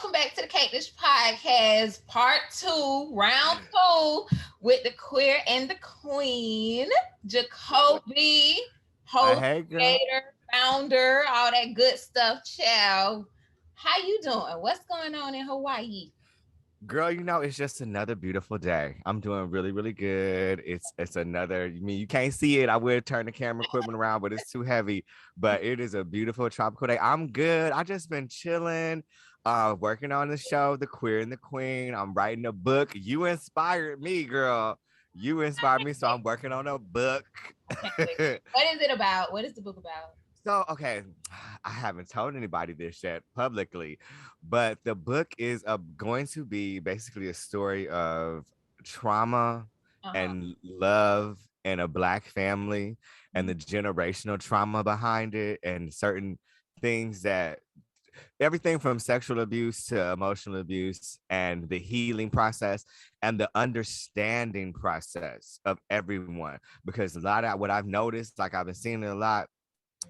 Welcome back to the Cake Podcast, part two, round two, with the queer and the queen, Jacobi, host, Hey girl. creator, founder, all that good stuff. Ciao. How you doing? What's going on in Hawaii? Girl, it's just another beautiful day. I'm doing really, really good. It's another, you can't see it. I would turn the camera equipment around, but it's too heavy. But it is a beautiful tropical day. I'm good. I just been chilling, working on the show, The Queer and the Queen. I'm writing a book. You inspired me, girl. You inspired me. So I'm working on a book. What is it about? What is the book about? So, okay, I haven't told anybody this yet publicly, but the book is going to be basically a story of trauma Uh-huh. and love in a Black family and Mhm. the generational trauma behind it and certain things that everything from sexual abuse to emotional abuse and the healing process and the understanding process of everyone. Because a lot of what I've noticed, like I've been seeing it a lot,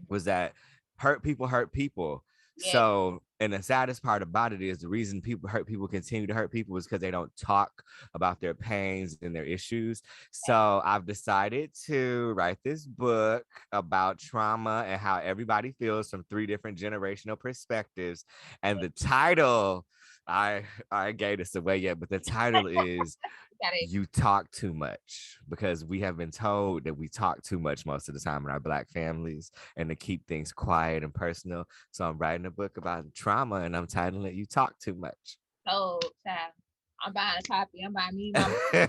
was that hurt people. Yeah. So, and the saddest part about it is the reason people continue to hurt people is because they don't talk about their pains and their issues. So I've decided to write this book about trauma and how everybody feels from three different generational perspectives. And the title, I gave this away yet, but the title is Got it. You Talk Too Much, because we have been told that we talk too much most of the time in our Black families and to keep things quiet and personal. So I'm writing a book about trauma and I'm titling it You Talk Too Much. So, child, I'm buying a copy. I'm buying me, my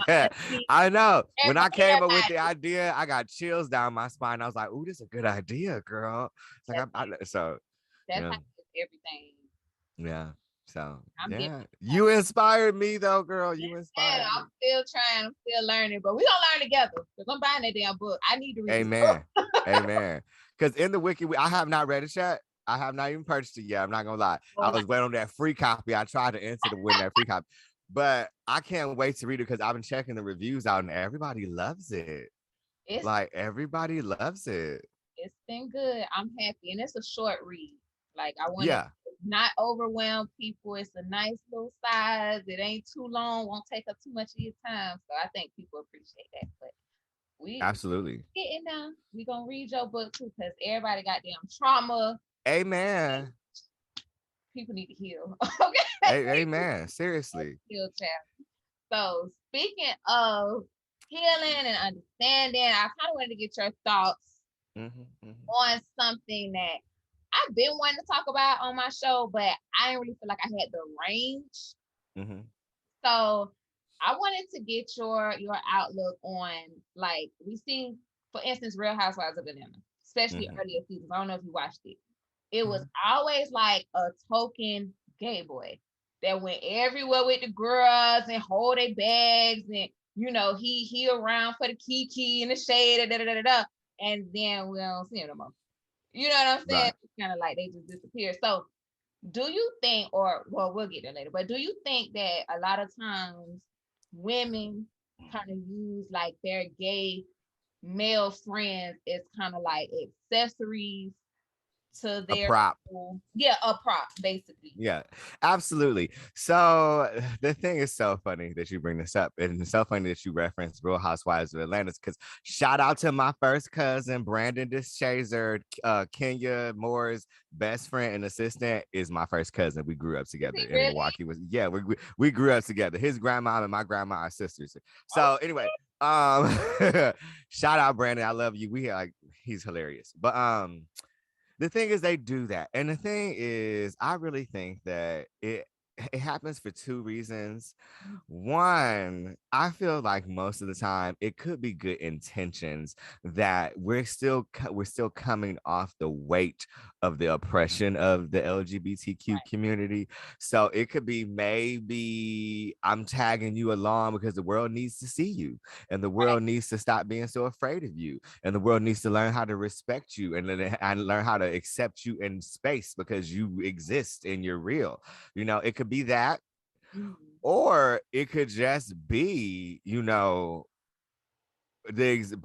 auntie, I know. When I came up with the everybody. idea, I got chills down my spine. I was like, "Ooh, this is a good idea, girl." It's like That's how, so that's how yeah, everything. yeah. So I'm getting yeah, you inspired me though, girl. You and inspired I'm me. still trying, I'm still learning, but we gonna learn together because I'm buying that damn book. I need to read this book. Amen. Amen. Because in the wiki, I have not read it yet. I have not even purchased it yet. I'm not gonna lie. I Well, was waiting on that free copy. I tried to enter to win that free copy, but I can't wait to read it because I've been checking the reviews out and everybody loves it. it's Like everybody loves it. it's been good. I'm happy, and it's a short read. Like I want to Yeah, not overwhelm people. It's a nice little size. It ain't too long. Won't take up too much of your time. So I think people appreciate that. But we absolutely. getting down. We gonna read your book too because everybody got damn trauma. Amen. People need to heal. Okay, Amen. Seriously. heal, child. So speaking of healing and understanding, I kind of wanted to get your thoughts Hmm, hmm, on something that I've been wanting to talk about on my show, but I didn't really feel like I had the range. hmm. So I wanted to get your outlook on, like, we see, for instance, Real Housewives of Atlanta, especially Hmm, earlier seasons. I don't know if you watched it. It was hmm. always like a token gay boy that went everywhere with the girls and hold their bags, and he around for the kiki and the shade, da, da, da, da, da, and then we don't see him no more. You know what I'm saying? Right. It's kind of like they just disappear. So do you think, or well, we'll get there later, but do you think that a lot of times women kind of use like their gay male friends as kind of like accessories to A their, prop. yeah, a prop basically? Yeah, absolutely. So the thing is so funny that you bring this up, and it's so funny that you reference Real Housewives of Atlanta. Because shout out to my first cousin Brandon Deschazer, Kenya Moore's best friend and assistant is my first cousin. We grew up Is together he in really? Milwaukee. We grew up together. His grandma and my grandma are sisters. Oh, So anyway, um, shout out Brandon. I love you. He's hilarious, but the thing is they do that, and the thing is I really think that it happens for two reasons. One, I feel like most of the time it could be good intentions, that we're still coming off the weight of the oppression of the LGBTQ right. community. So it could be, maybe I'm tagging you along because the world needs to see you, and the Right. world needs to stop being so afraid of you, and the world needs to learn how to respect you and learn how to accept you in space because you exist and you're real. It could be that, Mhm. or it could just be,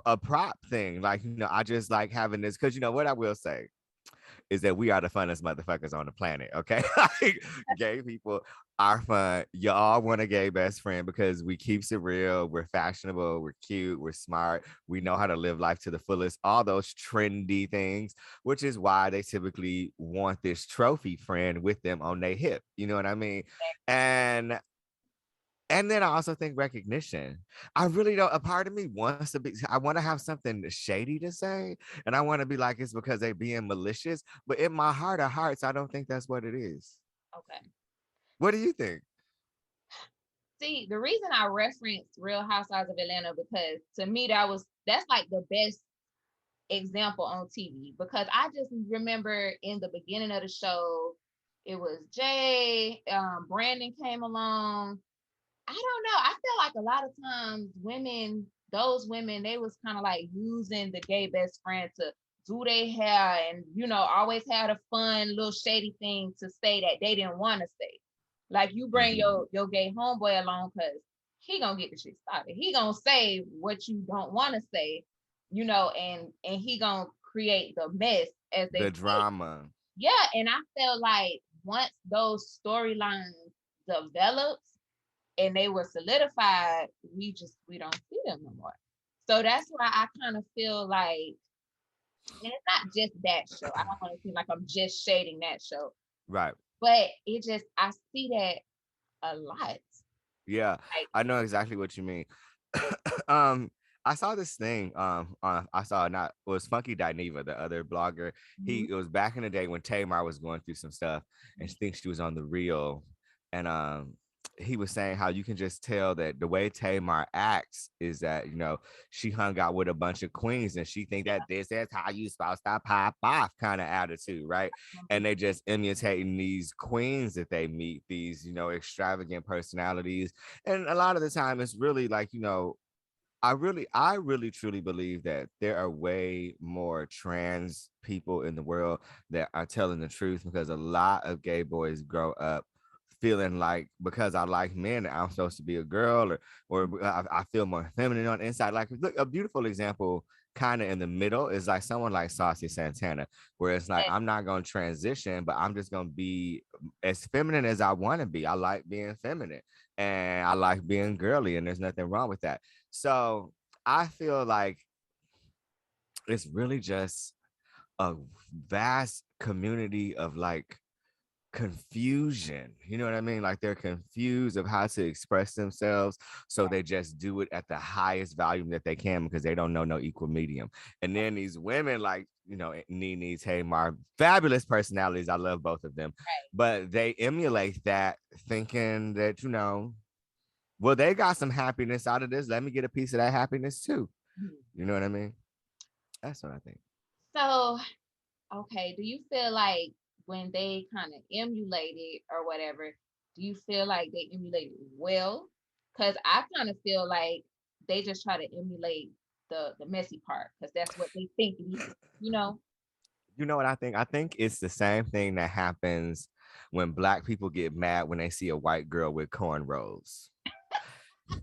a prop thing. Like, I just like having this, because what I will say. is that we are the funnest motherfuckers on the planet. Okay. Like, gay people are fun. Y'all want a gay best friend because we keeps it real. We're fashionable. We're cute. We're smart. We know how to live life to the fullest. All those trendy things, which is why they typically want this trophy friend with them on their hip. You know what I mean? And then I also think recognition. I really don't. A part of me wants to be. I want to have something shady to say, and I want to be like it's because they being malicious. But in my heart of hearts, I don't think that's what it is. Okay. What do you think? See, the reason I referenced Real Housewives of Atlanta because to me that's like the best example on TV because I just remember in the beginning of the show, it was Jay, Brandon came along. I don't know. I feel like a lot of times those women, they was kind of like using the gay best friend to do their hair and, always had a fun little shady thing to say that they didn't want to say. Like you bring Mhm. your gay homeboy along because he gonna get the shit started. He gonna say what you don't want to say, and he gonna create the mess as they The say. drama. Yeah, and I feel like once those storylines developed and they were solidified, we don't see them no more. So that's why I kind of feel like, and it's not just that show. I don't want to seem like I'm just shading that show, Right. but I see that a lot. Yeah, Like, I know exactly what you mean. um, I saw this thing. I saw not it was Funky Dineva, the other blogger. mhm, It was back in the day when Tamar was going through some stuff, and she thinks she was on the real, and he was saying how you can just tell that the way Tamar acts is that she hung out with a bunch of queens, and she think that this is how you supposed to pop off kind of attitude, right? And mhm, they just imitating these queens that they meet, these extravagant personalities, and a lot of the time it's really like I really truly believe that there are way more trans people in the world that are telling the truth, because a lot of gay boys grow up feeling like because I like men, I'm supposed to be a girl, or I feel more feminine on the inside. Like, look, a beautiful example kind of in the middle is like someone like Saucy Santana, where it's like I'm not going to transition, but I'm just going to be as feminine as I want to be. I like being feminine and I like being girly, and there's nothing wrong with that. So I feel like it's really just a vast community of like confusion. You know what I mean? Like they're confused of how to express themselves. So they just do it at the highest volume that they can because they don't know no equal medium. And then these women like, Nene, Tamar, fabulous personalities. I love both of them. right. But they emulate that thinking that, well, they got some happiness out of this. Let me get a piece of that happiness too. Mhm. You know what I mean? That's what I think. So, okay, do you feel like when they kind of emulated or whatever, do you feel like they emulated well? Because I kind of feel like they just try to emulate the messy part because that's what they think it is, you know? You know what I think? I think it's the same thing that happens when black people get mad when they see a white girl with cornrows.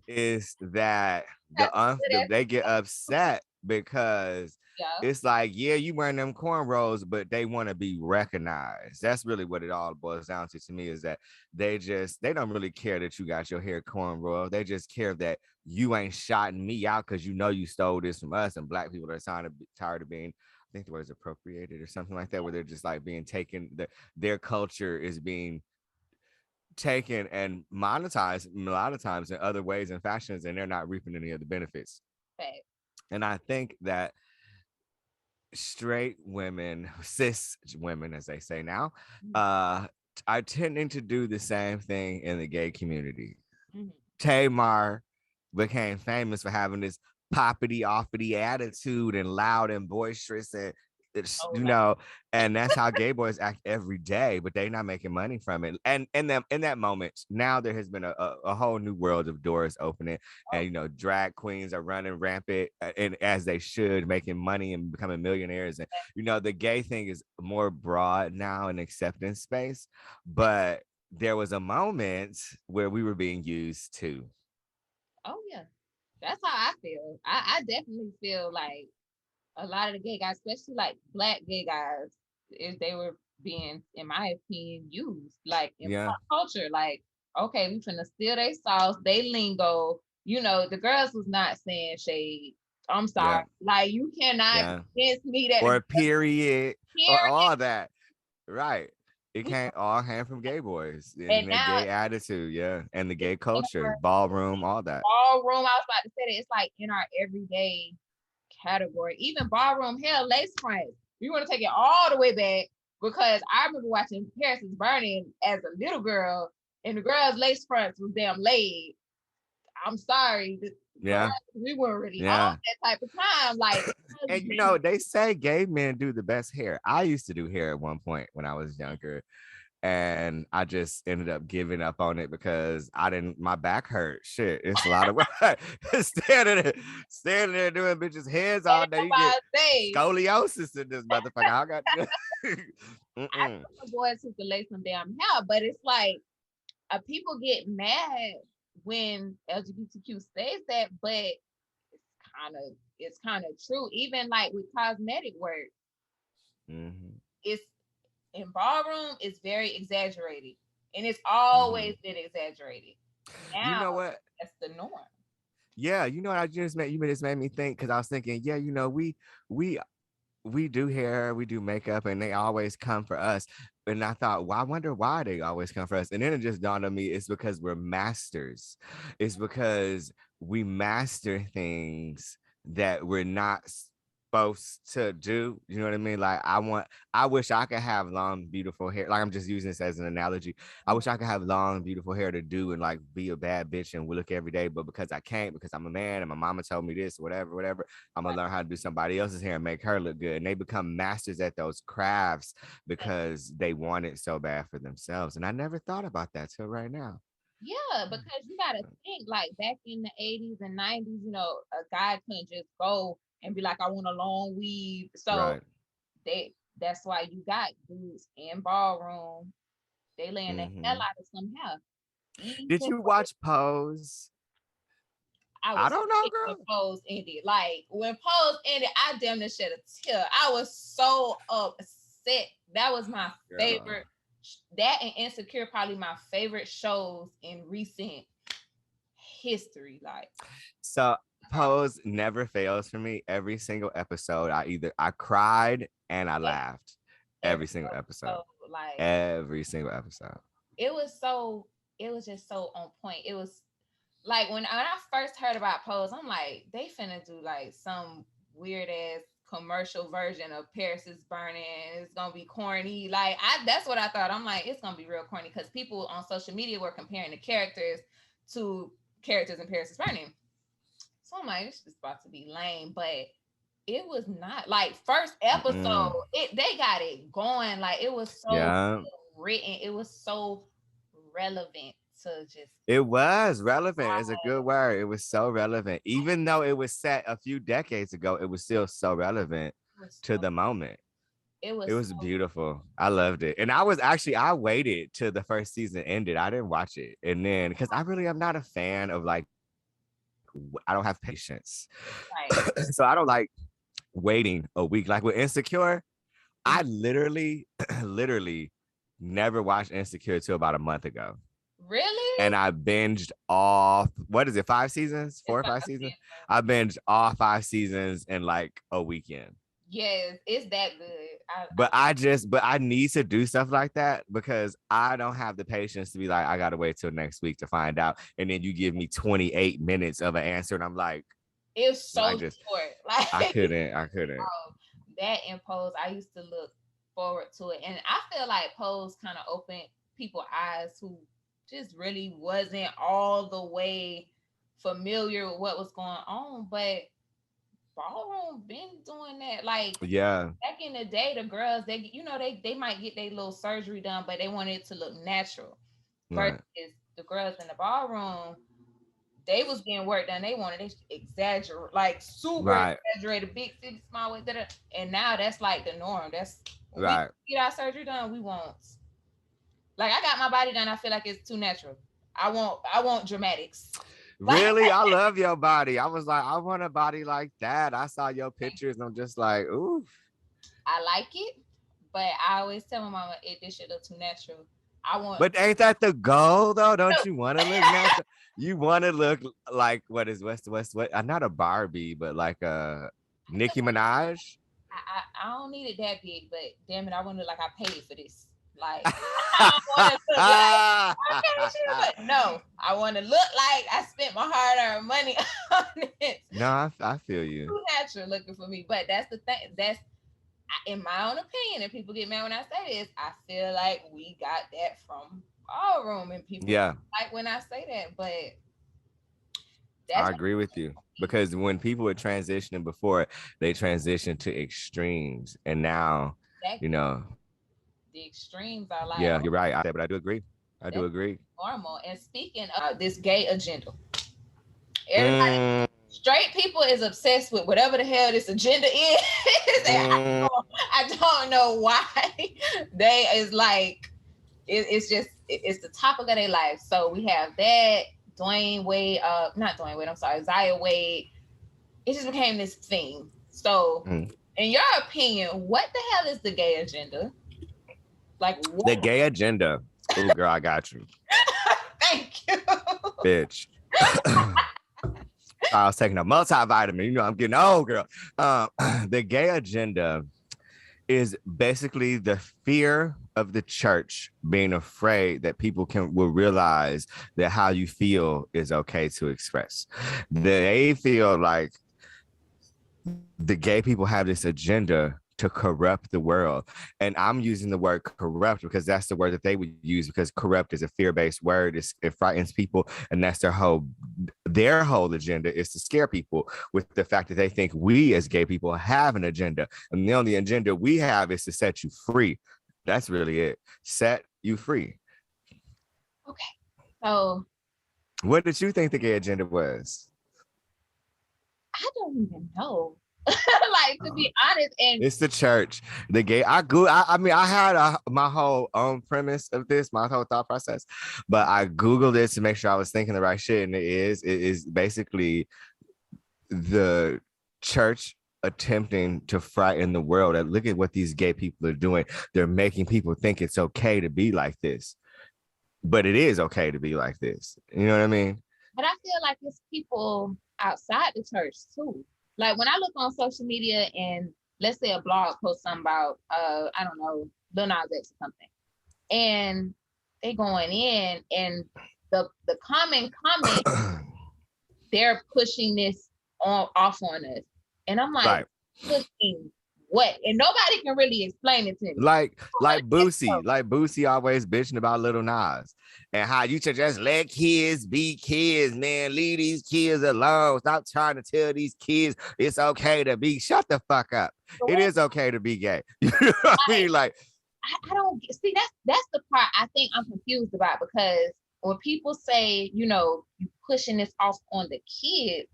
Is that That's a good they get upset because yeah. it's like, yeah, you wearing them cornrows, but they want to be recognized. That's really what it all boils down to me, is that they don't really care that you got your hair cornrow. They just care that you ain't shotting me out because you stole this from us. And black people are tired of being, I think the word is appropriated or something like that, where they're just like being taken, their culture is being taken and monetized a lot of times in other ways and fashions, and they're not reaping any of the benefits. Fact. And I think that straight women, cis women, as they say now, Mhm, uh, are tending to do the same thing in the gay community. mhm. Tamar became famous for having this poppity offity attitude and loud and boisterous, and it's Oh, like and that's how gay boys act every day, but they're not making money from it. And in that moment, now there has been a whole new world of doors opening, and oh, drag queens are running rampant, and as they should, making money and becoming millionaires. And the gay thing is more broad now in acceptance space, but there was a moment where we were being used too. oh yeah. That's how I feel. I definitely feel like a lot of the gay guys, especially like black gay guys, if they were being, in my opinion, used like in Yeah. pop culture. Like, okay, we finna steal their sauce, they lingo. The girls was not saying shade. I'm sorry. Yeah. Like, you cannot Yeah. convince me that the Or girls period or here all that. Right. It we can't all came from gay boys and and their now gay attitude, yeah, and the it's gay in culture, our ballroom, all that. ballroom. I was about to say that it's like in our everyday category. Even ballroom, hell, lace fronts. We want to take it all the way back because I remember watching Paris is Burning as a little girl, and the girls' lace fronts was damn laid. I'm sorry, for us, Yeah. we weren't really on Yeah. that type of time. Like, And they say gay men do the best hair. I used to do hair at one point when I was younger, and I just ended up giving up on it because I didn't. My back hurt. Shit, it's a lot of work. Standing there doing bitches' heads all day. You get say, scoliosis in this motherfucker. I got. I Mm-mm. know the boys who can lay some damn hair, but it's like people get mad when LGBTQ says that, but it's kind of true. Even like with cosmetic work, Mhm. it's in ballroom, it's very exaggerated, and it's Mhm. always been exaggerated. You Now know what? that's the norm. Yeah, you know what I just made you just made me think because I was thinking, yeah, we we do hair, we do makeup, and they always come for us. And I thought, well, I wonder why they always come for us. And then it just dawned on me, it's because we're masters. It's because we master things that we're not supposed to do. You know what I mean? Like I wish I could have long, beautiful hair. Like I'm just using this as an analogy. I wish I could have long, beautiful hair to do and like be a bad bitch and look every day. But because I can't, because I'm a man and my mama told me this, whatever, whatever, I'm gonna learn how to do somebody else's hair and make her look good. And they become masters at those crafts because they want it so bad for themselves. And I never thought about that till right now. Yeah, because you gotta think like back in the 80s and 90s, a guy couldn't just go and be like, I want a long weave. So Right. they that's why you got dudes in ballroom. They laying the hell Hmm. out of some hair. Even Did you watch Pose? I I was don't know, sick when girl. Pose ended. Like when Pose ended, I damn near shed a tear. I was so upset. That was my Girl. favorite. That and Insecure probably my favorite shows in recent history. Like, So Pose never fails for me. Every single episode, I cried and I laughed. every Every single episode. episode, like Every single episode. it was so it was just so on point. It was like when I first heard about Pose, I'm like, they finna do like some weird ass commercial version of Paris is Burning. It's gonna be corny. Like that's what I thought. I'm like, it's gonna be real corny because people on social media were comparing the characters to characters in Paris is Burning. So I'm like, it's just about to be lame, but it was not. Like first episode, Mm-mm. they got it going. Like it was so Yeah. written. It was so relevant to just It was relevant. It's a good word. It was so relevant. Even though it was set a few decades ago, it was still so relevant it was to so the moment. it It was was beautiful. I loved it. And I waited till the first season ended. I didn't watch it. And then because I really am not a fan of like I don't have patience. right. So I don't like waiting a week. Like with Insecure, I literally, literally never watched Insecure till about a month ago. Really? And I binged all what is it, 5 seasons, It's 4 or 5 seasons? season. I binged all 5 seasons in like a weekend. Yes, it's that good. But I need to do stuff like that because I don't have the patience to be like, I gotta wait till next week to find out. And then you give me 28 minutes of an answer, and I'm It's no, so short. Like I couldn't. that in Pose, I used to look forward to it, and I feel like Pose kind of opened people eyes who just really wasn't all the way familiar with what was going on, but ballroom been doing that. Like Yeah, back in the day, the girls they might get their little surgery done, but they want it to look natural. Versus right, the girls in the ballroom, they was getting work done. They wanted it exaggerate, like super right, exaggerated, big city, small way, and now that's like the norm. That's when we right. get our surgery done, we want like I got my body done. I feel like it's too natural. I want dramatics. Like Really, I love your body. I was like, I want a body like that. I saw your pictures, and I'm just like, ooh, I like it, But I always tell my mama, this shit look too natural. I want But ain't that the goal though? Don't no. you want to look natural? You want to look like what? Not a Barbie, but like a Nicki Minaj. I don't need it that big, but damn it, I want to look like I paid for this. Like I don't want to look like okay, sure, but no, I want to look like I spent my hard-earned money on it. No, I feel you. Too natural looking for me, but that's the thing. That's in my own opinion, and people get mad when I say this. I feel like we got that from ballroom, and people like when I say that, but I agree with you because when people were transitioning before, they transitioned to extremes, and now exactly. you know the extremes are like you're right. But I do agree. I do agree. Normal. And speaking of this gay agenda, everybody. Straight people is obsessed with whatever the hell this agenda is. I don't know why they is like it's just it's the topic of their life. So we have that Dwayne Wade, not Dwayne Wade, I'm sorry, Zaya Wade. It just became this thing. So in your opinion, what the hell is the gay agenda? Like what? The gay agenda. Oh girl, I got you. Thank you. Bitch. I was taking a multivitamin. You know, I'm getting old, girl. The gay agenda is basically the fear of the church being afraid that people will realize that how you feel is okay to express. They feel like the gay people have this agenda to corrupt the world. And I'm using the word corrupt because that's the word that they would use, because corrupt is a fear-based word. It frightens people, and that's their whole agenda is to scare people with the fact that they think we as gay people have an agenda, and the only agenda we have is to set you free. That's really it. Set you free. Okay. So what did you think the gay agenda was? I don't even know. Like, to be honest, and it's the church, the gay. I mean, I had my whole own premise of this, my whole thought process, but I Googled it to make sure I was thinking the right shit, and it is basically the church attempting to frighten the world. And look at what these gay people are doing. They're making people think it's okay to be like this, but it is okay to be like this. You know what I mean? But I feel like it's people outside the church too. Like when I look on social media and let's say a blog posts something about I don't know, Lil Nas X or something, and they going in and the common comment they're pushing this off on us, and I'm like, pushing what? And nobody can really explain it to me. Like Boosie always bitching about Lil Nas and how you should just let kids be kids, man. Leave these kids alone. Stop trying to tell these kids it's okay to be. Shut the fuck up. It is okay to be gay. You know what I mean? Like, I don't see that's the part I think I'm confused about, because when people say, you know, you pushing this off on the kid,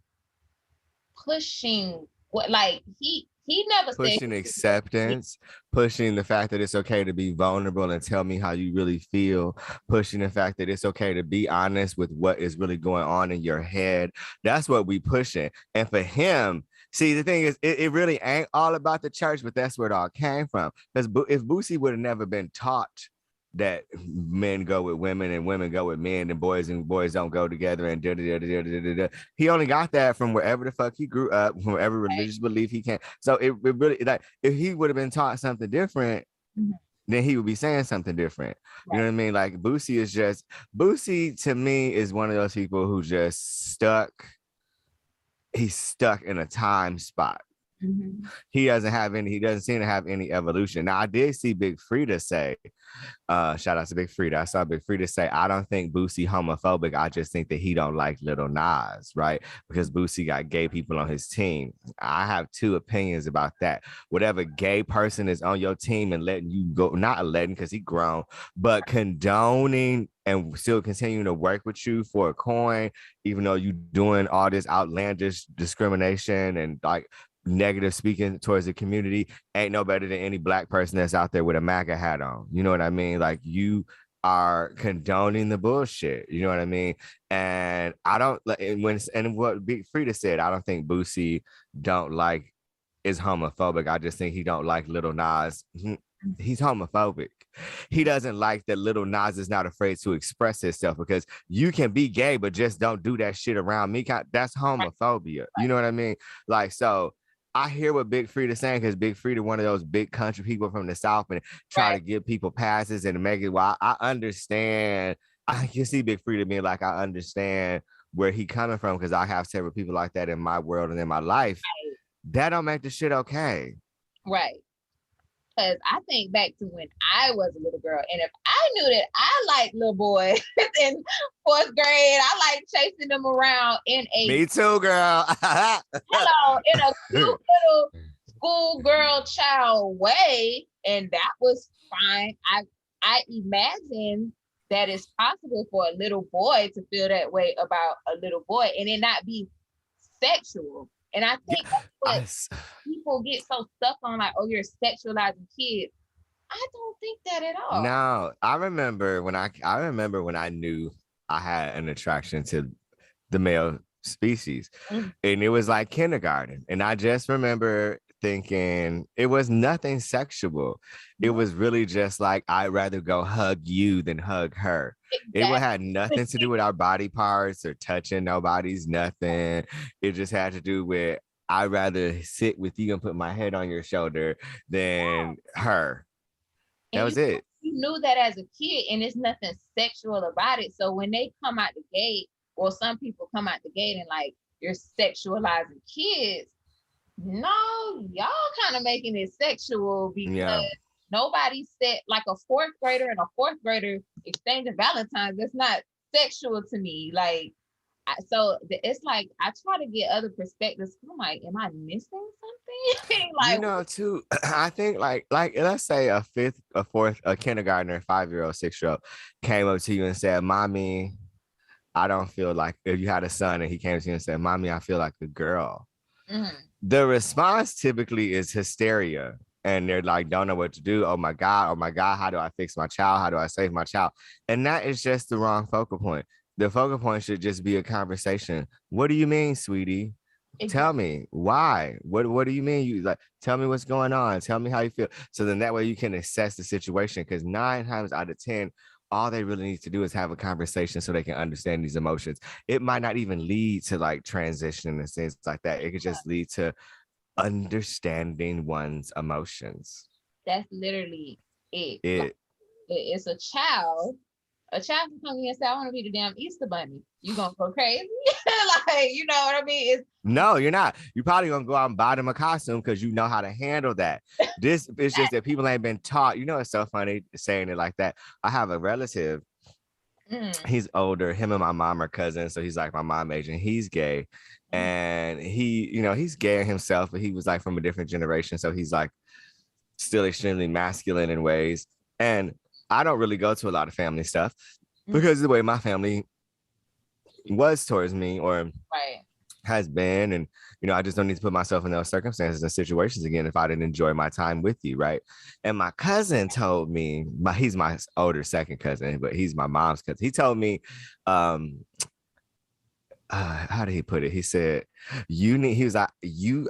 pushing what? Like he never pushing acceptance, pushing the fact that it's okay to be vulnerable and tell me how you really feel, pushing the fact that it's okay to be honest with what is really going on in your head. That's what we pushing. And for him, see, the thing is, it really ain't all about the church, but that's where it all came from. Because if Boosie would have never been taught that men go with women and women go with men and boys don't go together and he only got that from wherever the fuck he grew up, from whatever religious belief he can. So it really, like, if he would have been taught something different, then he would be saying something different. You know what I mean? Like Boosie to me is one of those people who just he's stuck in a time spot. He doesn't seem to have any evolution. Now I did see Big Frida say, shout out to Big Frida. I saw Big Frida say, I don't think Boosie homophobic. I just think that he don't like Lil Nas, right? Because Boosie got gay people on his team. I have two opinions about that. Whatever gay person is on your team and letting you go, not letting because he grown, but condoning and still continuing to work with you for a coin, even though you doing all this outlandish discrimination and like negative speaking towards the community, ain't no better than any black person that's out there with a MAGA hat on. You know what I mean? Like, you are condoning the bullshit. You know what I mean? And I don't, and what Big Frida said, I don't think Boosie is homophobic. I just think he don't like Lil Nas. he's homophobic. He doesn't like that little Nas is not afraid to express himself because you can be gay, but just don't do that shit around me. That's Right, homophobia. You know what I mean? Like, so I hear what Big Freedia saying because Big Freedia, one of those big country people from the South, and try to right, give people passes and make it. Well, I understand. I can see Big Freedia being like, I understand where he coming from because I have several people like that in my world and in my life. That don't make the shit okay. right. Because I think back to when I was a little girl, and if I knew that I liked little boys in fourth grade, I like chasing them around in a Me too, girl. in a cute little schoolgirl child way, and that was fine. I imagine that it's possible for a little boy to feel that way about a little boy and it not be sexual. And I Yeah, think that's what I, people get so stuck on, like, oh, you're sexualizing kids. I don't think that at all. no, I remember when I knew I had an attraction to the male species, Mm-hmm. and it was like kindergarten, and I just remember thinking it was nothing sexual. It was really just like I'd rather go hug you than hug her. It would Exactly. had nothing to do with our body parts or touching nobody's nothing. It just had to do with I'd rather sit with you and put my head on your shoulder than her. That And was it. you knew that as a kid, and it's nothing sexual about it. So when they come out the gate, or some people come out the gate and like you're sexualizing kids, no, y'all kind of making it sexual because Yeah. nobody said, like, a fourth grader and a fourth grader exchanging Valentine's. That's not sexual to me. Like, so it's like I try to get other perspectives. I'm like, am I missing something? You Like, know, too, I think like let's say a fifth, a fourth, a kindergartner, 5-year-old, 6-year-old came up to you and said, Mommy, I don't feel like if you had a son and he came to you and said, Mommy, I feel like a girl. mm-hmm. The response typically is hysteria. And they're like, don't know what to do. Oh my God, how do I fix my child? How do I save my child? And that is just the wrong focal point. The focal point should just be a conversation. What do you mean, sweetie? Tell Exactly. me why. What do you mean? You like tell me what's going on. Tell me how you feel. So then that way you can assess the situation. Because 9 times out of 10, all they really need to do is have a conversation so they can understand these emotions. It might not even lead to like transition and things like that. It could just lead to understanding one's emotions. That's literally it. Like, It it's a child. A child can come in and say, I want to be the damn Easter bunny. You gonna go crazy? Like, you know what I mean? It's No, you're not. You probably gonna go out and buy them a costume because you know how to handle that. This is just that people ain't been taught. You know, it's so funny saying it like that. I have a relative. mm, He's older. Him and my mom are cousins, so he's like my mom age, and he's gay. mm, And he, he's gay himself, but he was like from a different generation, so he's like still extremely masculine in ways. And I don't really go to a lot of family stuff mm, because of the way my family was towards me or right. has been. And, I just don't need to put myself in those circumstances and situations again if I didn't enjoy my time with you. Right. And my cousin told me, he's my older second cousin, but he's my mom's cousin. He told me, how did he put it? He said, he was like,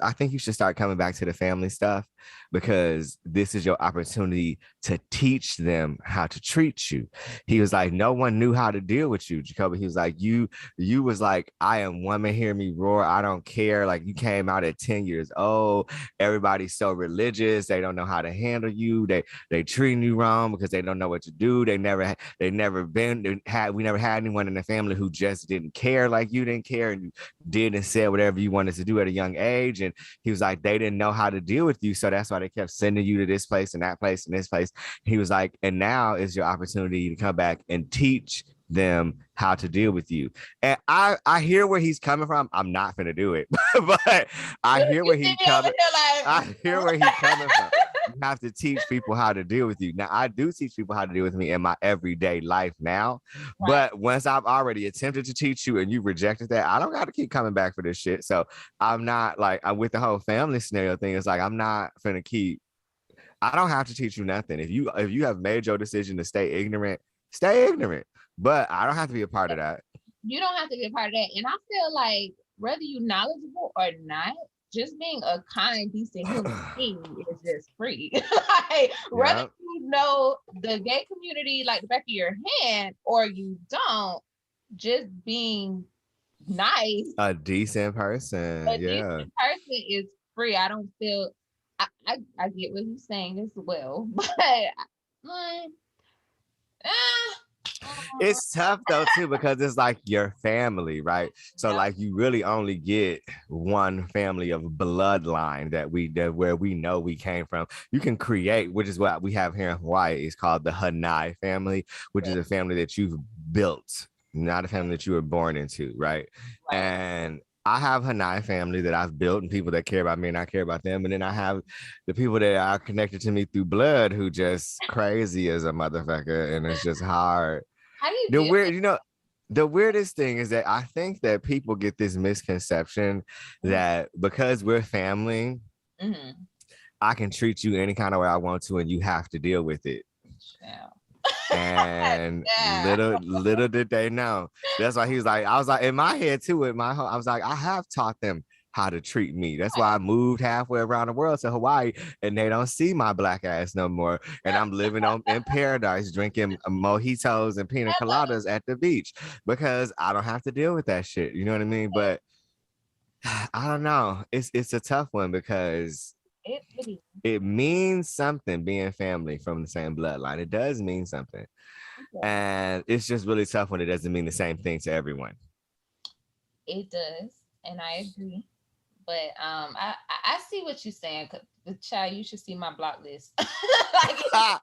I think you should start coming back to the family stuff because this is your opportunity to teach them how to treat you. He was like, no one knew how to deal with you, Jacobi. He was like, you was like, I am woman, hear me roar. I don't care. Like you came out at 10 years old. Everybody's so religious. They don't know how to handle you. They treating you wrong because they don't know what to do. We never had anyone in the family who just didn't care like you didn't care and you did and said whatever you wanted to do at a young age. And he was like, they didn't know how to deal with you. So that's why they kept sending you to this place and that place and this place. He was like, and now is your opportunity to come back and teach them how to deal with you. And I hear where he's coming from. I'm not gonna do it, but I hear You where see he's me over coming. here like, I hear where he's coming from. You have to teach people how to deal with you. Now, I do teach people how to deal with me in my everyday life now. right. But once I've already attempted to teach you and you rejected that, I don't got to keep coming back for this shit. So I'm not like, I'm with the whole family scenario thing. It's like, I'm not finna keep, I don't have to teach you nothing. If you have made your decision to stay ignorant. But I don't have to be a part of that. You don't have to be a part of that. And I feel like whether you knowledgeable or not, just being a kind, decent human being is just free. Like, whether Yeah. you know the gay community like the back of your hand or you don't, just being nice, A decent person. a Yeah. decent person is free. I don't feel. I get what he's saying as well, but mm, uh, It's tough though too because it's like your family, right? So yeah, like you really only get one family of bloodline that where we know we came from. You can create, which is what we have here in Hawaii. It's called the Hanai family, which is a family that you've built, not a family that you were born into, right? right. And I have Hanai family that I've built and people that care about me and I care about them. And then I have the people that are connected to me through blood who just crazy as a motherfucker. And it's just hard. How do you The deal weird, you know, the weirdest thing is that I think that people get this misconception with? that because we're family, Mm-hmm. I can treat you any kind of way I want to and you have to deal with it. Yeah. And Yeah. little did they know. That's why he was like, I was like, in my head too, in my home, I was like, I have taught them how to treat me. That's why I moved halfway around the world to Hawaii and they don't see my black ass no more. And I'm living in paradise, drinking mojitos and pina coladas at the beach because I don't have to deal with that shit. You know what I mean? But I don't know. It's a tough one because It is. it means something being family from the same bloodline. It does mean something. And it's just really tough when it doesn't mean the same thing to everyone. It does, and I agree. But I see what you're saying. 'Cause the child, you should see my block list. Like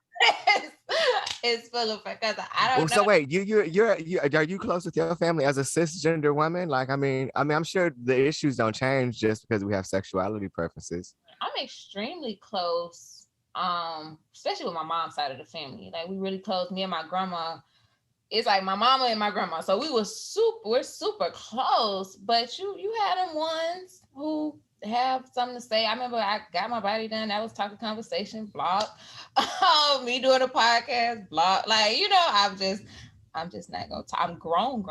it's full of because I Well, don't so know. wait, you are you close with your family as a cisgender woman? Like, I mean, I'm sure the issues don't change just because we have sexuality preferences. I'm extremely close, especially with my mom's side of the family. Like we really close. Me and my grandma. It's like my mama and my grandma. So we're super close. But you had them ones who have something to say. I remember I got my body done. That was talking conversation, block. Me doing a podcast, block. Like, I'm just not gonna talk. I'm grown.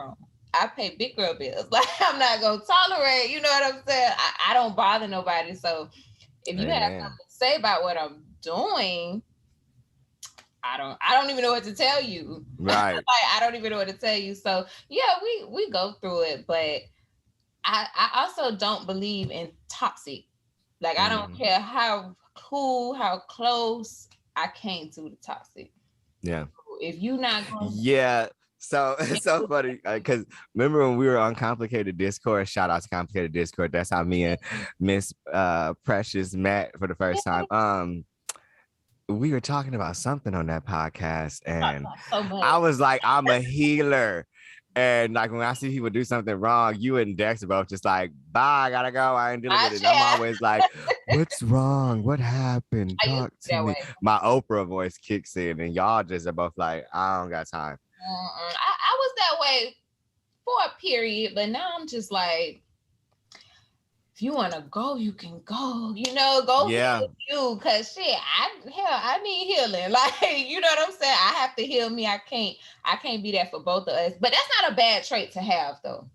I pay big girl bills. Like I'm not gonna tolerate, you know what I'm saying? I don't bother nobody. So if you have Amen. something to say about what I'm doing, I don't even know what to tell you. Right. Like I don't even know what to tell you. So yeah, we go through it, but I also don't believe in toxic. Like I don't Mhm. care how cool, how close I came to the toxic. Yeah. If you not going Yeah. So it's so funny because remember when we were on Complicated Discord? Shout out to Complicated Discord. That's how me and Miss Precious met for the first time. We were talking about something on that podcast, and so much. I was like, I'm a healer. And like when I see people do something wrong, you and Dex are both just like, bye, I gotta go. I ain't dealing with it. And I'm always like, what's wrong? What happened? I used Talk to be to that me. way. My Oprah voice kicks in, and y'all just are both like, I don't got time. I was that way for a period, but now I'm just like, if you want to go, you can go. Go Yeah. heal you. Cause shit, I need healing. Like, you know what I'm saying? I have to heal me. I can't be that for both of us. But that's not a bad trait to have, though.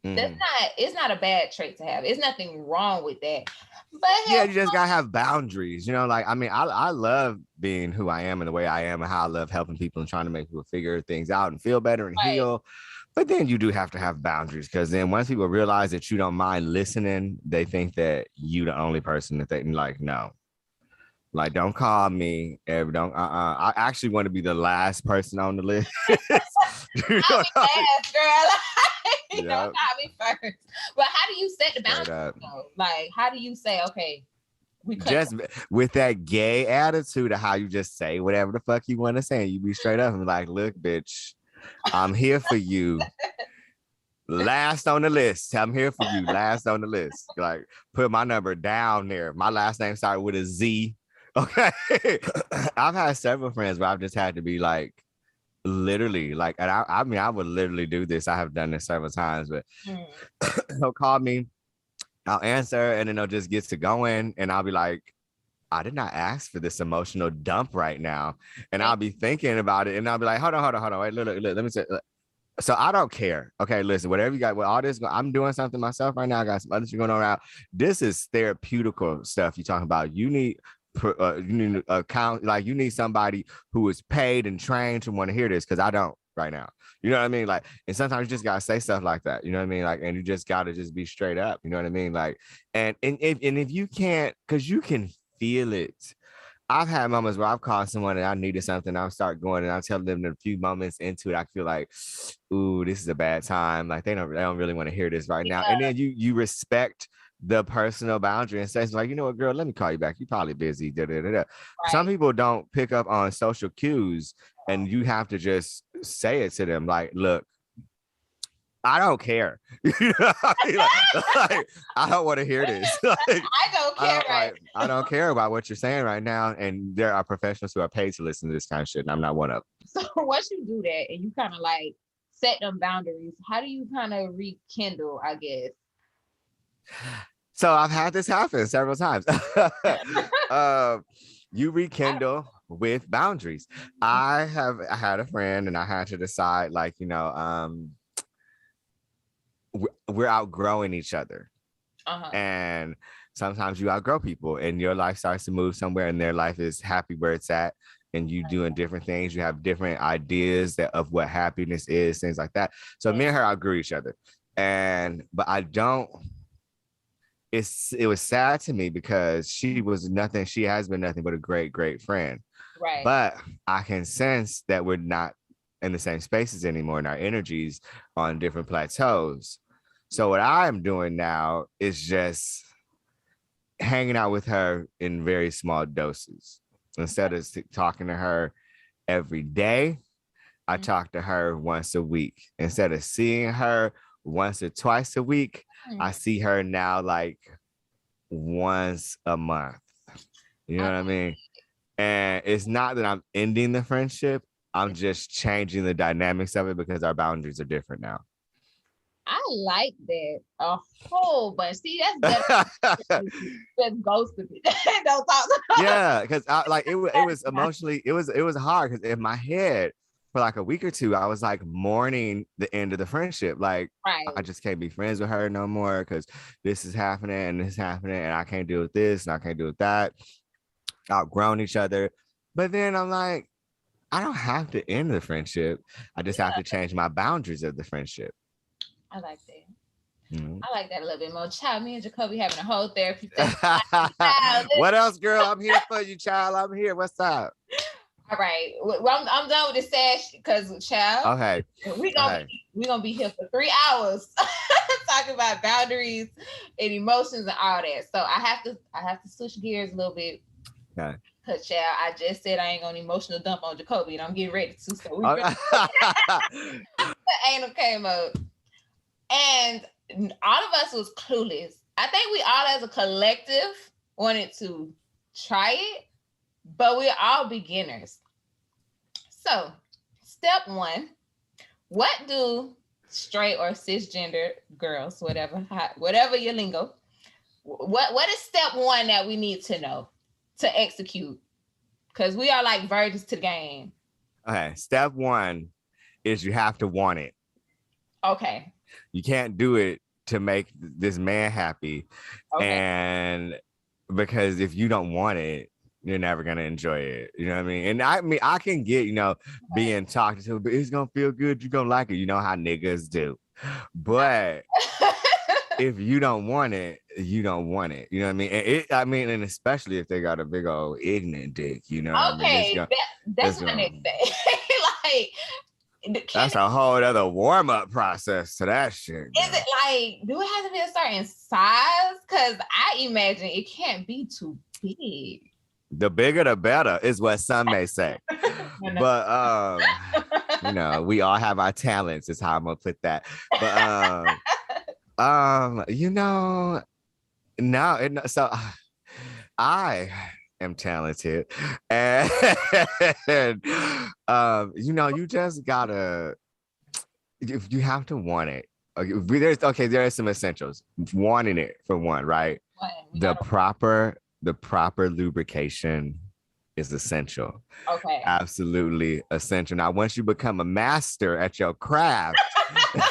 Mhm. It's not a bad trait to have. It's nothing wrong with that. But Yeah, hell, you just gotta have boundaries. Like I mean, I love being who I am and the way I am and how I love helping people and trying to make people figure things out and feel better and right, heal. But then you do have to have boundaries because then once people realize that you don't mind listening, they think that you the only person that they like. No, like don't call me. Don't. I actually want to be the last person on the list. You I'll know be what I mean? fast, girl. Don't Yeah, call me first. But how do you set the straight boundaries up. though? Like, how do you say, okay, we cut Just with that gay attitude of how you just say whatever the fuck you want to say. You be straight up and be like, look, bitch, I'm here for you. Last on the list. I'm here for you. Last on the list. Like, put my number down there. My last name started with a Z. Okay. I've had several friends where I've just had to be like, literally, like, and I mean, I would literally do this. I have done this several times, but he'll call me, I'll answer, and then they'll just get to going, and I'll be like, I did not ask for this emotional dump right now. And I'll be thinking about it, and I'll be like, hold on, wait, look, let me say, So I don't care. Okay, listen, whatever you got, with all this, I'm doing something myself right now. I got some other shit going on around. This is therapeutical stuff you're talking about. You need a count, like you need somebody who is paid and trained to want to hear this, because I don't right now. You know what I mean? Like, and sometimes you just gotta say stuff like that. You know what I mean? Like, and you just gotta just be straight up. You know what I mean? Like, and if you can't, because you can feel it. I've had moments where I've called someone and I needed something. I'll start going and I'll tell them a few moments into it, I feel like, ooh, this is a bad time. Like they don't really want to hear this right now. And Yeah, then you respect the personal boundary and say, like, you know what, girl, let me call you back. You're probably busy. Da, da, da, da. Some right. people don't pick up on social cues, and you have to just say it to them. Like, look, I don't care. You know, like, I don't want to hear this. Like, I don't care, right? I don't care about what you're saying right now. And there are professionals who are paid to listen to this kind of shit, and I'm not one of them. So once you do that and you kind of like set them boundaries, how do you kind of rekindle, I guess? So I've had this happen several times. You rekindle with boundaries. I had a friend, and I had to decide, like, we're outgrowing each other. And sometimes you outgrow people and your life starts to move somewhere and their life is happy where it's at, and you doing different things. You have different ideas of what happiness is, things like that. So me and her outgrew each other. But I don't, it was sad to me because she has been nothing but a great, great friend. Right. But I can sense that we're not in the same spaces anymore, and our energies on different plateaus. So what I'm doing now is just hanging out with her in very small doses. Instead of talking to her every day, I talk to her once a week. Instead of seeing her once or twice a week, I see her now like once a month. You know what I mean? And it's not that I'm ending the friendship. I'm just changing the dynamics of it because our boundaries are different now. I like that a whole bunch. See, that's better. Just ghost me. Don't talk. Yeah, because it was emotionally, it was hard because in my head for like a week or two, I was like mourning the end of the friendship. Like, Right. I just can't be friends with her no more because this is happening and this is happening, and I can't deal with this and I can't deal with that. Outgrown each other. But then I'm like, I don't have to end the friendship. I just have to change my boundaries of the friendship. I like that. Mm-hmm. I like that a little bit more. Child, me and Jacobi having a whole therapy session. What else, girl? I'm here for you, child. I'm here. What's up? All right. Well, I'm done with this session because, child. Okay. We gonna be here for 3 hours talking about boundaries and emotions and all that. So I have to switch gears a little bit. Okay. Cause child, I just said I ain't gonna emotional dump on Jacobi, and I'm getting ready to. So we ain't okay mode. And all of us was clueless. I think we all as a collective wanted to try it, but we're all beginners. So step one, what do straight or cisgender girls, whatever your lingo, what is step one that we need to know to execute? Because we are like virgins to the game. Okay, step one is you have to want it. Okay. You can't do it to make this man happy. Okay. And because if you don't want it, you're never gonna enjoy it. You know what I mean? And I can get, being talked to, but it's gonna feel good. You're gonna like it. You know how niggas do. But if you don't want it, you don't want it. You know what I mean? And especially if they got a big old ignorant dick, you know. Okay, that's my next thing. Like, that's a whole other warm-up process to that shit. Is it like, do it have to be a certain size? Because I imagine it can't be too big. The bigger the better is what some may say. But we all have our talents, is how I'm gonna put that. But no, so I am talented, and you just gotta, you have to want it. There are some essentials. Wanting it for one, right? The proper lubrication is essential. Okay. Absolutely essential. Now, once you become a master at your craft,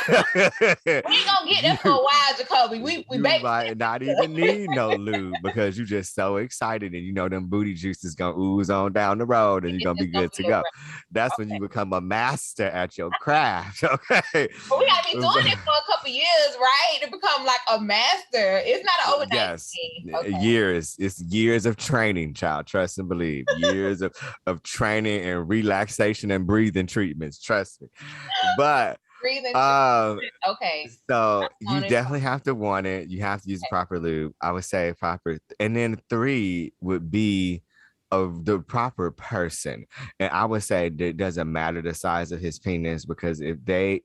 We ain't gonna get that for a while, Jacobi. We you baby might not even need no lube because you're just so excited and you know them booty juices gonna ooze on down the road and you're gonna be it's gonna good to be go. around. That's when you become a master at your craft. Okay. But we gotta be doing it for a couple years, right? To become like a master. It's not an overnight Yes, thing. Okay. years. It's years of training, child. Trust and believe. Years of training and relaxation and breathing treatments. Trust me. But Breathing. Okay. so you On it. definitely have to want it. You have to use proper lube. I would say proper, and then 3 would be of the proper person. And I would say that it doesn't matter the size of his penis because if they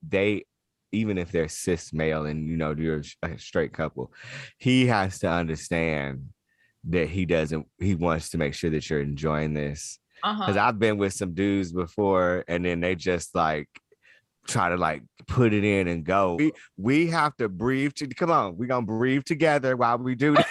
even if they're cis male and you know you're a straight couple, he has to understand that he wants to make sure that you're enjoying this. Because I've been with some dudes before and then they just like try to like put it in and go. We have to breathe to come on, we're gonna breathe together while we do this.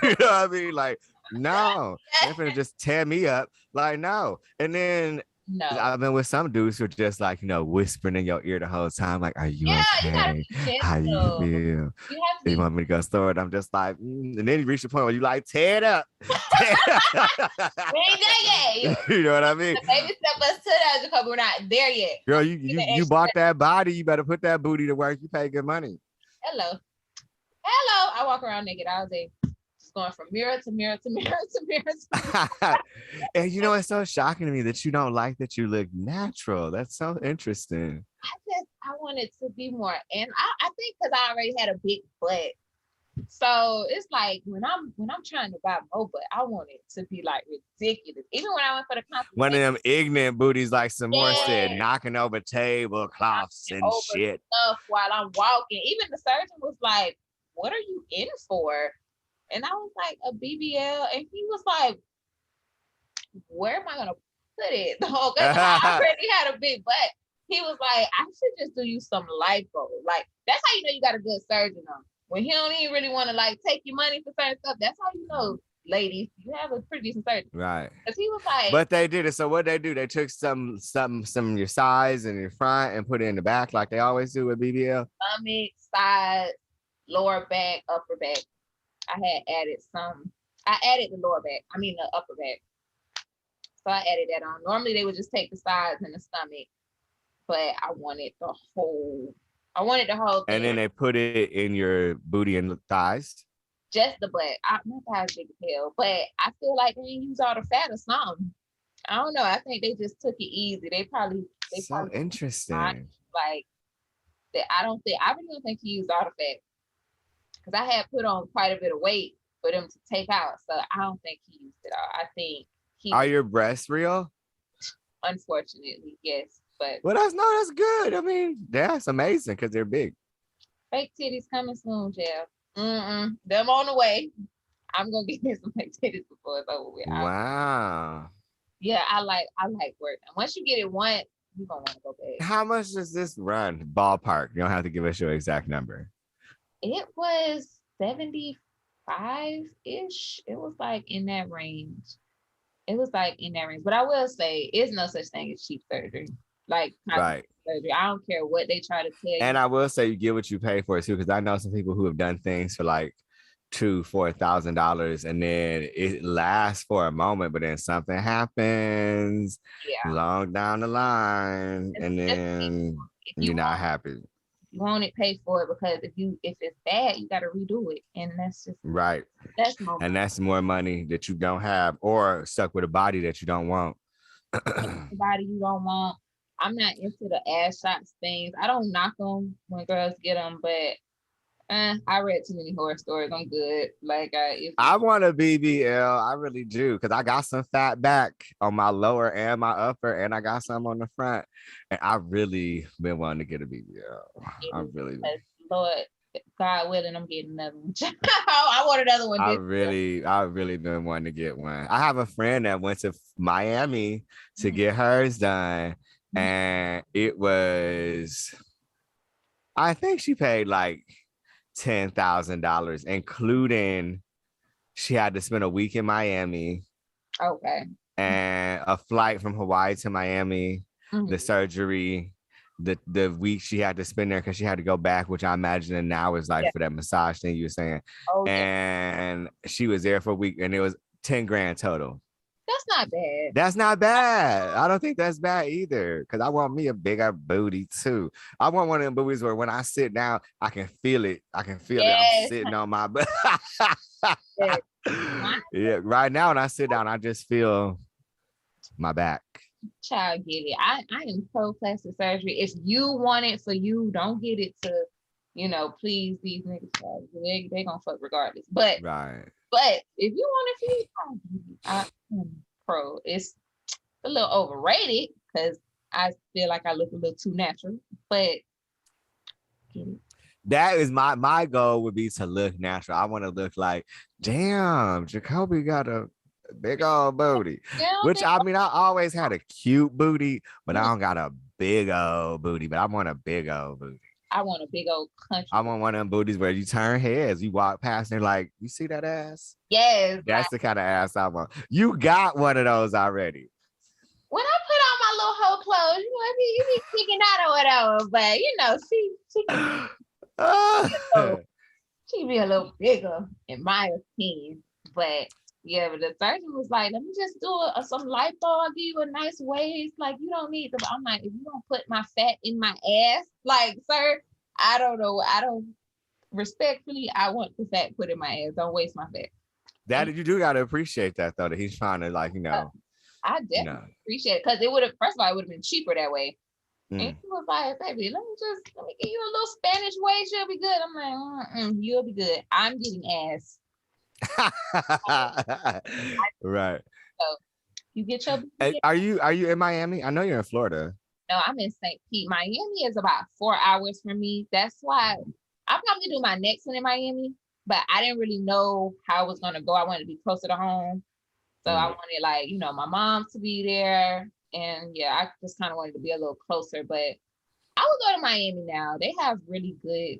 You know what I mean? Like, no, they're gonna just tear me up. Like, no. And then I've been with some dudes who are just like, you know, whispering in your ear the whole time, like, are you okay? How you feel? You have to You want me to go store it? I'm just like, and then you reach the point where you like, tear it up. We ain't there yet. You know what I mean? Baby step us to that, Jacobi. We're not there yet. Girl, you bought that body. You better put that booty to work. You pay good money. Hello. I walk around naked all day. Just going from mirror to mirror to mirror to mirror. And you know, it's so shocking to me that you don't like that you look natural. That's so interesting. I wanted to be more, and I think because I already had a big butt, so it's like when I'm trying to buy more butt, I want it to be like ridiculous. Even when I went for the consultation, one of them ignorant booties, like Samora said, knocking over tablecloths and shit stuff while I'm walking. Even the surgeon was like, "What are you in for?" And I was like, "A BBL," and he was like, "Where am I gonna put it?" Because I already had a big butt. He was like, "I should just do you some lipo." Like, that's how you know you got a good surgeon on. When he don't even really want to like take your money for certain stuff, that's how you know, ladies, you have a pretty decent surgeon. Right. Because he was like, but they did it. So what they do, they took some of your sides and your front and put it in the back like they always do with BBL. Stomach, side, lower back, upper back. I had added some. I added the lower back. I mean the upper back. So I added that on. Normally they would just take the sides and the stomach, but I wanted the whole thing. And then they put it in your booty and thighs. Just the butt. My thighs big as hell, but I feel like they didn't use all the fat or something. I don't know. I think they just took it easy. They probably interesting. Like that. I really don't think he used all the fat because I had put on quite a bit of weight for them to take out. So I don't think he used it all. I think he. Are your breasts real? Unfortunately, yes. But well, that's good. I mean, that's amazing because they're big. Fake titties coming soon, Jeff. Them on the way. I'm gonna get me some fake titties before it's over with. Wow. Yeah, I like work. And once you get it once, you're gonna want to go back. How much does this run? Ballpark. You don't have to give us your exact number. It was 75-ish. It was like in that range. But I will say it's no such thing as cheap surgery. Like right. Surgery. I don't care what they try to tell you. And I will say you get what you pay for it too, because I know some people who have done things for like $2,000-$4,000 and then it lasts for a moment, but then something happens long down the line, and then you're not happy. You want it paid for it because if it's bad, you got to redo it, and that's just right. That's more money that you don't have, or stuck with a body that you don't want. Body you don't want. I'm not into the ass shots things. I don't knock them when girls get them, but I read too many horror stories. I'm good. Like I want a BBL. I really do, because I got some fat back on my lower and my upper, and I got some on the front. And I really been wanting to get a BBL. I really, Lord, God willing, I'm getting another one. I want another one. I really been wanting to get one. I have a friend that went to Miami to get hers done, and it was, I think she paid like $10,000, including she had to spend a week in Miami. Okay. and a flight from Hawaii to Miami, the Mhm. surgery, the week she had to spend there because she had to go back, which I imagine now is like Yeah. for that massage thing you were saying. Oh yeah. And she was there for a week, and it was 10 grand total. That's not bad. That's not bad. I don't think that's bad either. Cause I want me a bigger booty too. I want one of them booties where when I sit down, I can feel it. I can feel it. I'm Yes. sitting on my butt. Yes. Mine, Yeah, right now when I sit down, I just feel my back. child, get it. I am pro plastic surgery. If you want it for you, don't get it to, please these niggas. Child. They gonna fuck regardless. But Right. if you want it for you, I'll give you. I am pro. It's a little overrated because I feel like I look a little too natural. But get it. That is my goal would be to look natural. I want to look like, damn, Jacobi got a big old booty. Yeah, Which I mean, I always had a cute booty, but I Mhm. don't got a big old booty. But I want a big old booty. I want a big old country. I want one of them booties where you turn heads, you walk past and they're like, you see that ass? Yes. That's the kind of ass I want. You got one of those already. When I put on my little hoe clothes, it be sticking out or whatever. But she be a little bigger in my opinion. But yeah, but the surgeon was like, let me just do some lipo. I'll give you a nice waist. Like you don't need the. I'm like, if you don't put my fat in my ass, like sir, I don't know. I don't respectfully. I want the fat put in my ass. Don't waste my fat. That you do gotta appreciate that though, that he's trying to like, I definitely appreciate it because it would have. First of all, it would have been cheaper that way. And Mm. he was like, baby, let me give you a little Spanish waist. You'll be good. I'm like, you'll be good. I'm getting ass. Right. So you get your. Hey, are you in Miami? I know you're in Florida. No, I'm in St. Pete. Miami is about 4 hours from me. That's why I'll probably do my next one in Miami, but I didn't really know how it was gonna go. I wanted to be closer to home. So I wanted my mom to be there. And yeah, I just kind of wanted to be a little closer. But I would go to Miami now. They have really good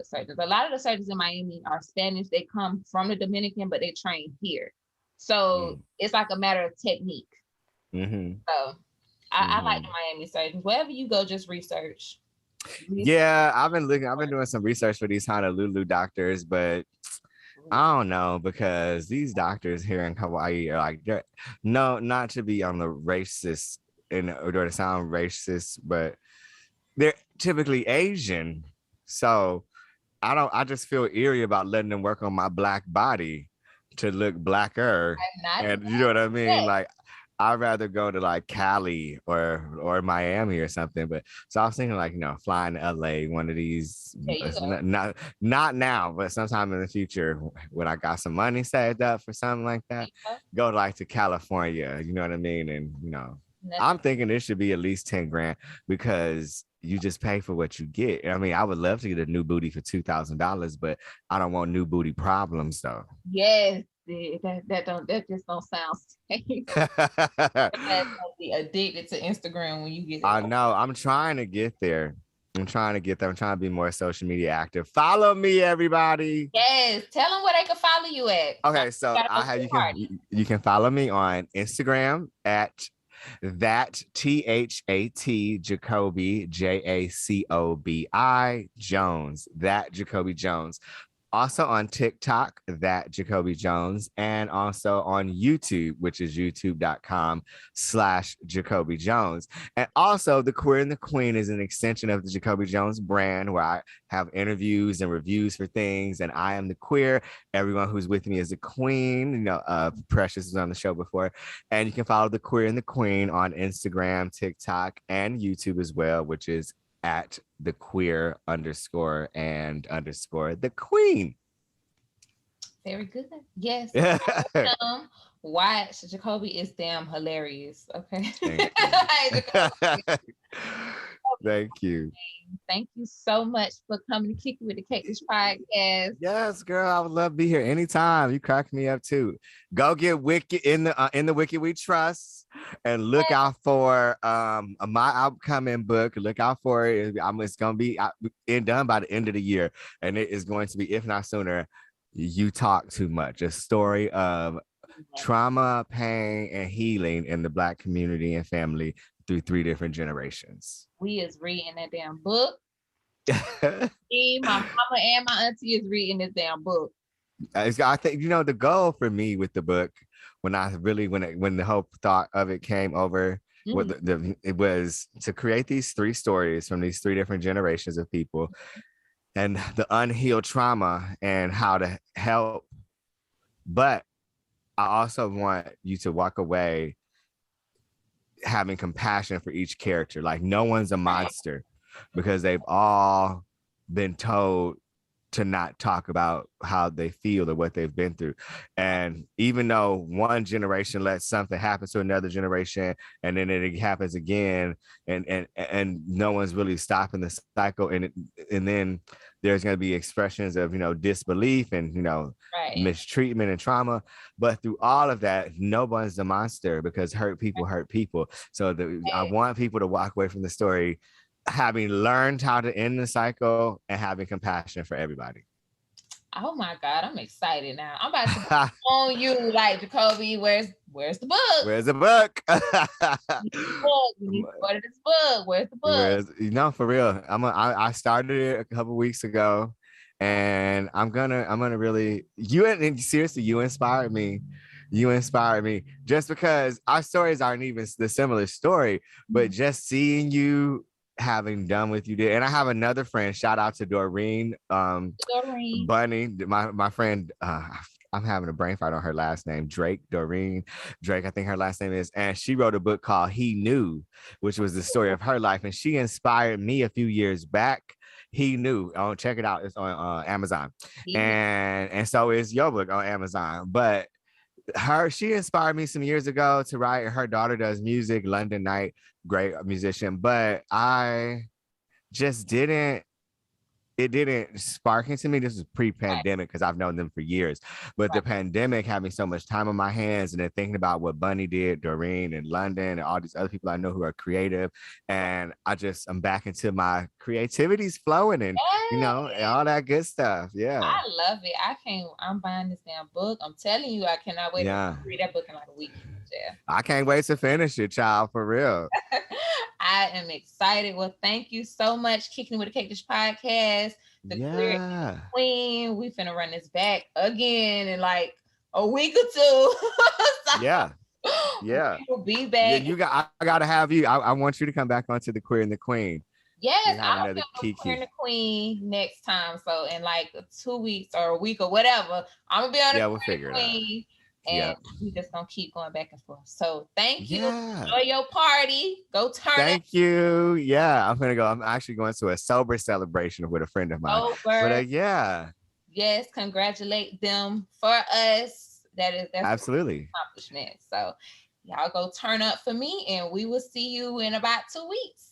surgeons. A lot of the surgeons in Miami are Spanish. They come from the Dominican, but they train here. So it's like a matter of technique. Mm-hmm. So I like the Miami surgeons. Wherever you go, just research. Yeah, I've been doing some research for these Honolulu doctors, but I don't know because these doctors here in Hawaii are like, no, not to be on the racist or to sound racist, but they're typically Asian. So I just feel eerie about letting them work on my black body to look blacker. And you know what I mean? Like, I'd rather go to like Cali or Miami or something. But so I was thinking like, flying to LA one of these, not now, but sometime in the future when I got some money saved up for something like that, go to California, you know what I mean? And I'm thinking it should be at least 10 grand because you just pay for what you get. I mean, I would love to get a new booty for $2,000, but I don't want new booty problems though. Yes. That just don't sound safe. That's be addicted to Instagram when you get there. I know. I'm trying to get there. I'm trying to be more social media active. Follow me, everybody. Yes, tell them where they can follow you at. Okay, so you can follow me on Instagram at that THAT Jacobi JACOBI Jones. That Jacobi Jones. Also on TikTok, that Jacobi Jones, and also on YouTube, which is youtube.com/Jacobi Jones. And also the Queer and the Queen is an extension of the Jacobi Jones brand where I have interviews and reviews for things. And I am the queer. Everyone who's with me is a queen. Precious was on the show before. And you can follow the Queer and the Queen on Instagram, TikTok, and YouTube as well, which is at the queer _and_ the queen. Very good. Yes. Watch Jacobi is damn hilarious. Okay. Thank you. Thank you so much for coming to Kick It with the Cactus podcast. Yes, girl. I would love to be here anytime. You crack me up too. Go get Wicked in the Wicked We Trust, and look out for my upcoming book. Look out for it. It's gonna be done by the end of the year, and it is going to be, if not sooner, You Talk Too Much. A story of trauma, pain, and healing in the Black community and family through 3 different generations. We is reading that damn book. Me, my mama, and my auntie is reading this damn book. I think the goal for me with the book, when I really when the whole thought of it came over, what it was to create these 3 stories from these 3 different generations of people, and the unhealed trauma and how to help. But I also want you to walk away having compassion for each character. Like, no one's a monster, because they've all been told to not talk about how they feel or what they've been through. And even though one generation lets something happen to another generation, and then it happens again, and no one's really stopping the cycle, and then there's going to be expressions of disbelief and mistreatment and trauma. But through all of that, no one's a monster, because hurt people. So I want people to walk away from the story having learned how to end the cycle and having compassion for everybody. Oh my God, I'm excited now. I'm about to on you, like, Jacobi, where's the book? Where's the book? We need to go to this book. Where's the book? For real. I started it a couple weeks ago, and I'm gonna really seriously, you inspired me. You inspired me, just because our stories aren't even the similar story, but just seeing you having done what you did. And I have another friend, shout out to Doreen Bunny, my friend. I'm having a brain fart on her last name, Doreen Drake, I think her last name is. And she wrote a book called He Knew, which was the story of her life, and she inspired me a few years back. He Knew. Oh, check it out, it's on Amazon. And so is your book on Amazon. But she inspired me some years ago to write. Her daughter does music, London Knight, great musician, but I just didn't spark into me. This was pre-pandemic, because I've known them for years, but the pandemic had me so much time on my hands, and then thinking about what Bunny did, Doreen and London, and all these other people I know who are creative, and I'm back into my creativity's flowing, and all that good stuff. Yeah, I love it. I'm buying this damn book. I'm telling you, I cannot wait to read that book in like a week. Yeah. I can't wait to finish it, child, for real. I am excited. Well, thank you so much, Kicking With a Cactus podcast. The Queer Queen. We finna run this back again in like a week or two. Yeah. We'll be back. I gotta have you. I want you to come back onto the Queer and the Queen. Yes, I'll do the Queer and the Queen next time. So in like 2 weeks or a week or whatever, I'm gonna be on the Queer and the Queen. And we just gonna keep going back and forth. So thank you. Enjoy your party. Go turn. Thank you. Yeah, I'm actually going to a sober celebration with a friend of mine. But yes, congratulate them for us. That's absolutely accomplishment. So y'all go turn up for me, and we will see you in about 2 weeks.